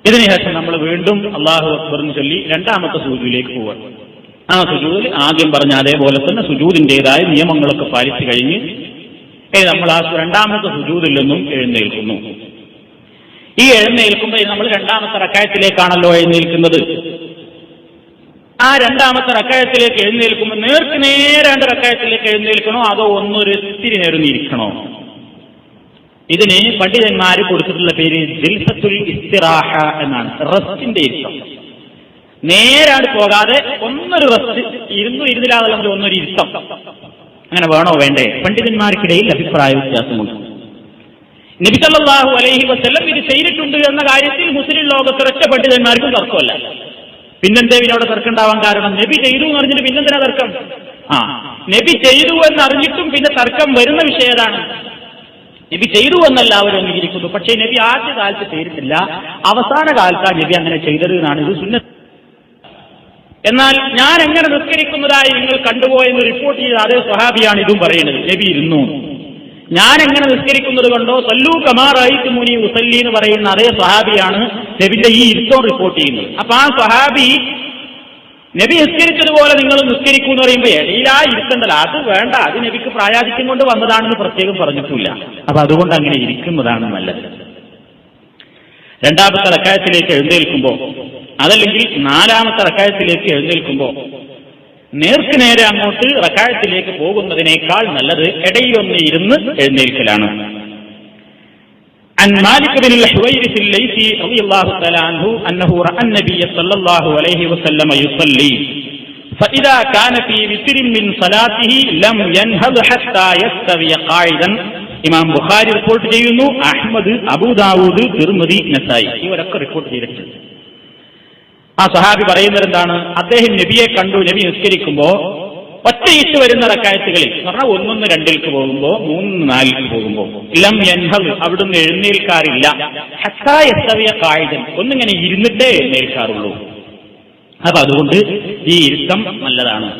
ഇതിനുശേഷം നമ്മൾ വീണ്ടും അല്ലാഹു അക്ബർ എന്ന് ചൊല്ലി രണ്ടാമത്തെ സുജൂദിലേക്ക് പോവുക. ആ സുജൂദിൽ ആദ്യം പറഞ്ഞ അതേപോലെ തന്നെ സുജൂദിന്റേതായ നിയമങ്ങളൊക്കെ പാലിച്ചു കഴിഞ്ഞ് നമ്മൾ ആ രണ്ടാമത്തെ സുജൂദിൽ നിന്നും എഴുന്നേൽക്കുന്നു. ഈ എഴുന്നേൽക്കുമ്പോൾ നമ്മൾ രണ്ടാമത്തെ റക്അത്തിലേക്കാണല്ലോ എഴുന്നേൽക്കുന്നത്. ആ രണ്ടാമത്തെ റക്അത്തിലേക്ക് എഴുന്നേൽക്കുമ്പോൾ നേർക്ക് നേരെ രണ്ട് റക്അത്തിലേക്ക് എഴുന്നേൽക്കണോ അതോ ഒന്നൊരു ഇത്തിരി നേർന്നിരിക്കണോ? ഇതിന് പണ്ഡിതന്മാര് കൊടുത്തിട്ടുള്ള പേര് ജൽസത്തുൽ ഇസ്തിറാഹ എന്നാണ്. റെസ്റ്റിന്റെ ഇരുത്തം. നേരാട് പോകാതെ ഒന്നൊരു റെസ്റ്റ്, ഇരുന്നില്ലാതെ ഒന്നൊരു ഇരുത്തം. അങ്ങനെ വേണോ വേണ്ടേ? പണ്ഡിതന്മാർക്കിടയിൽ അഭിപ്രായ വ്യത്യാസമുണ്ട്. നബി സല്ലല്ലാഹു അലൈഹി വസല്ലം ഇത് ചെയ്തിട്ടുണ്ട് എന്ന കാര്യത്തിൽ മുസ്ലിം ലോകത്ത് ഒരൊറ്റ പണ്ഡിതന്മാർക്കും തർക്കമല്ല. പിന്നെന്തേ ഇവിടെ തർക്കമുണ്ടാവാൻ കാരണം? നബി ചെയ്തു എന്ന് പറഞ്ഞിട്ട് പിന്നെന്തിനാ തർക്കം? നബി ചെയ്തു എന്നറിഞ്ഞിട്ടും പിന്നെ തർക്കം വരുന്ന വിഷയം ഏതാണ്? നബി ചെയ്തു എന്നെല്ലാവരും അംഗീകരിക്കുന്നു. പക്ഷേ നബി ആദ്യ കാലത്ത് ചെയ്തിട്ടില്ല, അവസാന കാലത്താണ് നബി അങ്ങനെ ചെയ്തത് എന്നാണ് ഇത് സുന്നത്ത്. എന്നാൽ ഞാൻ എങ്ങനെ നിസ്കരിക്കുന്നതായി നിങ്ങൾ കണ്ടുപോയെന്ന് റിപ്പോർട്ട് ചെയ്ത അതേ സ്വഹാബിയാണ് ഇതും പറയുന്നത്. നബി ഇരുന്നു. ഞാൻ എങ്ങനെ നിസ്കരിക്കുന്നത് കൊണ്ടോ സല്ലൂ കമാ റഅയ്തുമൂനി ഉസല്ലി എന്ന് പറയുന്ന അതേ സ്വഹാബിയാണ് നബിന്റെ ഈ ഇരുത്തം റിപ്പോർട്ട് ചെയ്യുന്നത്. അപ്പൊ ആ സ്വഹാബി നബി നിസ്കരിച്ചതുപോലെ നിങ്ങൾ നിസ്കരിക്കൂ എന്ന് പറയുമ്പോൾ ഇടയിലാ ഇരിക്കണ്ടല്ല, അത് വേണ്ട, അത് നബിക്ക് പ്രായാധിക്യം കൊണ്ട് വന്നതാണെന്ന് പ്രത്യേകം പറഞ്ഞിട്ടില്ല. അപ്പൊ അതുകൊണ്ട് അങ്ങനെ ഇരിക്കുന്നതാണ് നല്ലത്. രണ്ടാമത്തെ റക്അത്തിലേക്ക് എഴുന്നേൽക്കുമ്പോൾ അതല്ലെങ്കിൽ നാലാമത്തെ റക്അത്തിലേക്ക് എഴുന്നേൽക്കുമ്പോൾ നേർക്ക് നേരെ അങ്ങോട്ട് റക്അത്തിലേക്ക് പോകുന്നതിനേക്കാൾ നല്ലത് ഇടയിലൊന്ന് ഇരുന്ന് എഴുന്നേൽക്കലാണ്. عن مالك بن الحويرث الليثي رضي الله تعالى عنه أنه رأى النبي صلى الله عليه وسلم يصلي فإذا كان في وتر من صلاته لم ينهض حتى يستوي قاعدا. ഇമാം ബുഖാരി റിപ്പോർട്ട് ചെയ്യുന്നു, അഹ്മദ്, അബൂ ദാവൂദ്, തിർമിദി, നസായി ഇവരൊക്കെ റിപ്പോർട്ട് ചെയ്തിട്ടുണ്ട്. ആ സഹാബി പറയുന്നത് എന്താണ്? അദ്ദേഹം നബിയെ കണ്ടു, നബി നിസ്കരിക്കുമ്പോ ഒറ്റയിട്ട് വരുന്ന റക്അത്തുകളിൽ പറഞ്ഞാൽ 1 2 പോകുമ്പോ 3 4 പോകുമ്പോ ലം യൻഹദ് അവിടുന്ന് എഴുന്നേൽക്കാറില്ല. ഹത്താ യസ്തവിയ ഖായിദൻ ഒന്നിങ്ങനെ ഇരുന്നിട്ടേ എഴുന്നേൽക്കാറുള്ളൂ. അപ്പൊ അതുകൊണ്ട് ഈ ഇരുത്തം നല്ലതാണ്.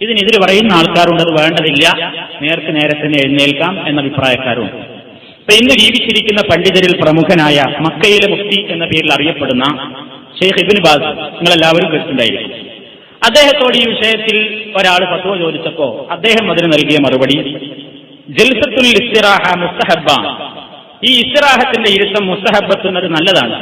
ഇതിനെതിരെ പറയുന്ന ആൾക്കാരുണ്ട്, അത് വേണ്ടതില്ല, നേർക്ക് നേരെ തന്നെ എഴുന്നേൽക്കാം എന്ന അഭിപ്രായക്കാരുണ്ട്. ഇപ്പൊ ഇന്ന് ജീവിച്ചിരിക്കുന്ന പണ്ഡിതരിൽ പ്രമുഖനായ മക്കയിലെ മുഫ്തി എന്ന പേരിൽ അറിയപ്പെടുന്ന ഷെയ്ഖ് ഇബ്നു ബാസ് നിങ്ങളെല്ലാവരും കേട്ടിട്ടുണ്ടായിരിക്കും. അദ്ദേഹത്തോട് ഈ വിഷയത്തിൽ ഒരാൾ ഫത്വ ചോദിച്ചപ്പോ അദ്ദേഹം അതിന് നൽകിയ മറുപടി ജൽസത്തുൽ ഇസ്തിറാഹ മുസ്തഹബ്ബ, ഈ ഇസ്തിറാഹത്തിന്റെ ഇരുത്തം മുസ്തഹബ്ബത്തുന്നത് നല്ലതാണ്.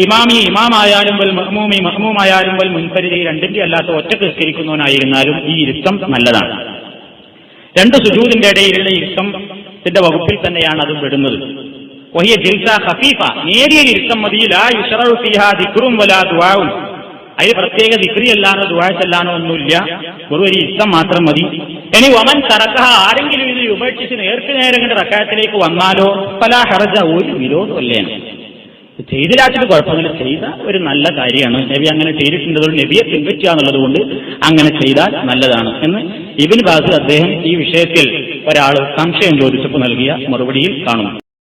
ഇമാമി ഇമാമായാലും വൽ മഅ്മൂമി മഅ്മൂമായാലും വൽ മുൻഫരിദി രണ്ടിന്റെ അല്ലാത്ത ഒറ്റക്ക് നിസ്കരിക്കുന്നവനായിരുന്നാലും ഈ ഇരുത്തം നല്ലതാണ്. രണ്ട് സുജൂദിന്റെ ഇടയിലുള്ള ഇരുത്തത്തിന്റെ വകുപ്പിൽ തന്നെയാണ് അതും പെടുന്നത്. വഹിയ ജിൽസ ഖഫീഫ, നേരിയ ഇരുത്തം മതി. ലാ യുശ്റഉ ഫീഹാ ദിക്റുൻ വലാ ദുആഉൻ, അതിന് പ്രത്യേക ദിക്രി അല്ലാനോ ദുആ ചെല്ലാനോ ഒന്നുമില്ല, ഒരു ഇരുത്തം മാത്രം മതി. ഇനി വമൻ തറക്കഹ, ആരെങ്കിലും ഇത് ഉപേക്ഷിച്ച് നേർക്ക് നേരെ കണ്ട് റക്അത്തിലേക്ക് വന്നാലോ ഫലാ ഹറജ, ഒരു വിരോധമല്ലേന്ന്. ചെയ്തിലാച്ചിട്ട് കുഴപ്പമില്ല, ചെയ്ത ഒരു നല്ല കാര്യമാണ്. നബി അങ്ങനെ ചെയ്തിട്ടുണ്ടതുകൊണ്ട് നബിയെ പിൻപറ്റുക എന്നുള്ളത് കൊണ്ട് അങ്ങനെ ചെയ്താൽ നല്ലതാണ് എന്ന് ഇബ്നു ബാസ് അദ്ദേഹം ഈ വിഷയത്തിൽ ഒരാൾ സംശയം ചോദിച്ചപ്പോൾ നൽകിയ മറുപടിയിൽ കാണുന്നു.